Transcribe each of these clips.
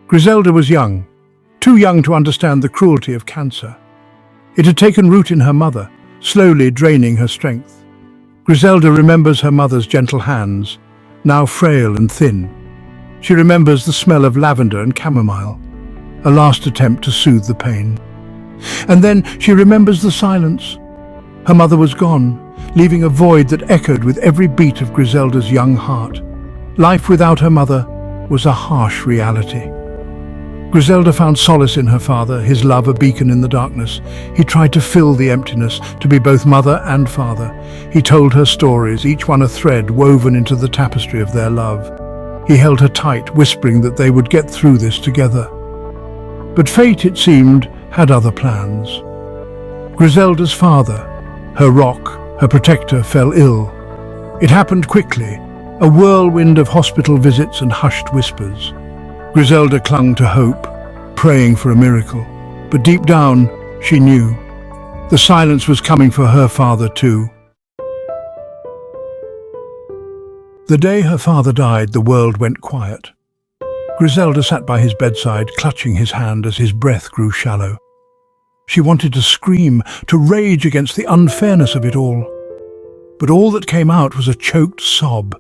Griselda was young, too young to understand the cruelty of cancer. It had taken root in her mother, slowly draining her strength. Griselda remembers her mother's gentle hands, now frail and thin. She remembers the smell of lavender and chamomile, a last attempt to soothe the pain. And then she remembers the silence. Her mother was gone, leaving a void that echoed with every beat of Griselda's young heart. Life without her mother was a harsh reality. Griselda found solace in her father, his love a beacon in the darkness. He tried to fill the emptiness, to be both mother and father. He told her stories, each one a thread woven into the tapestry of their love. He held her tight, whispering that they would get through this together. But fate, it seemed, had other plans. Griselda's father, her rock, her protector, fell ill. It happened quickly, a whirlwind of hospital visits and hushed whispers. Griselda clung to hope, praying for a miracle. But deep down, she knew. The silence was coming for her father too. The day her father died, the world went quiet. Griselda sat by his bedside, clutching his hand as his breath grew shallow. She wanted to scream, to rage against the unfairness of it all. But all that came out was a choked sob,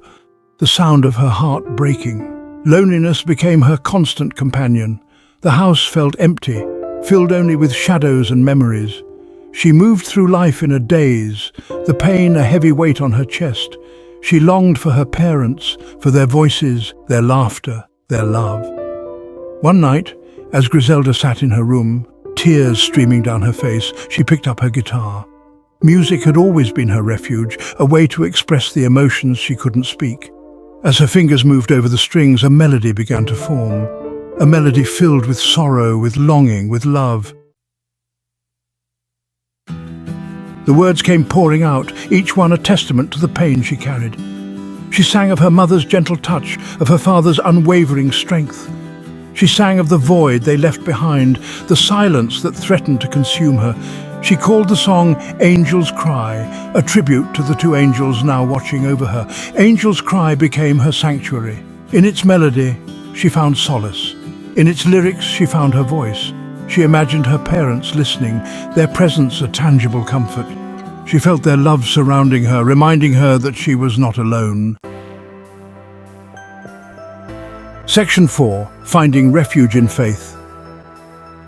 the sound of her heart breaking. Loneliness became her constant companion. The house felt empty, filled only with shadows and memories. She moved through life in a daze, the pain a heavy weight on her chest. She longed for her parents, for their voices, their laughter, their love. One night, as Griselda sat in her room, tears streaming down her face, she picked up her guitar. Music had always been her refuge, a way to express the emotions she couldn't speak. As her fingers moved over the strings, a melody began to form. A melody filled with sorrow, with longing, with love. The words came pouring out, each one a testament to the pain she carried. She sang of her mother's gentle touch, of her father's unwavering strength. She sang of the void they left behind, the silence that threatened to consume her. She called the song Angel's Cry, a tribute to the two angels now watching over her. Angel's Cry became her sanctuary. In its melody, she found solace. In its lyrics, she found her voice. She imagined her parents listening, their presence a tangible comfort. She felt their love surrounding her, reminding her that she was not alone. Section 4. Finding Refuge in Faith.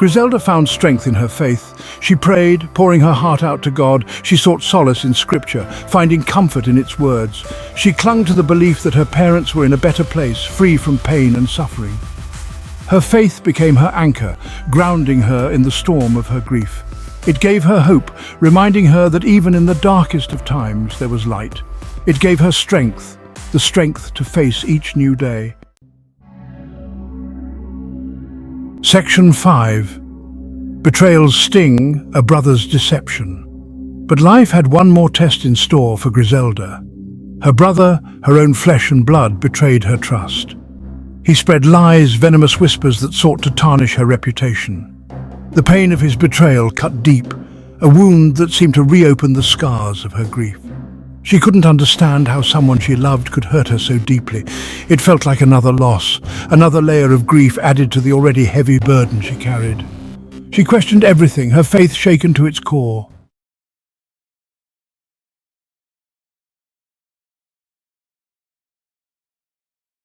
Griselda found strength in her faith. She prayed, pouring her heart out to God. She sought solace in Scripture, finding comfort in its words. She clung to the belief that her parents were in a better place, free from pain and suffering. Her faith became her anchor, grounding her in the storm of her grief. It gave her hope, reminding her that even in the darkest of times there was light. It gave her strength, the strength to face each new day. Section 5. Betrayal's sting, a brother's deception. But life had one more test in store for Griselda. Her brother, her own flesh and blood, betrayed her trust. He spread lies, venomous whispers that sought to tarnish her reputation. The pain of his betrayal cut deep, a wound that seemed to reopen the scars of her grief. She couldn't understand how someone she loved could hurt her so deeply. It felt like another loss, another layer of grief added to the already heavy burden she carried. She questioned everything, her faith shaken to its core.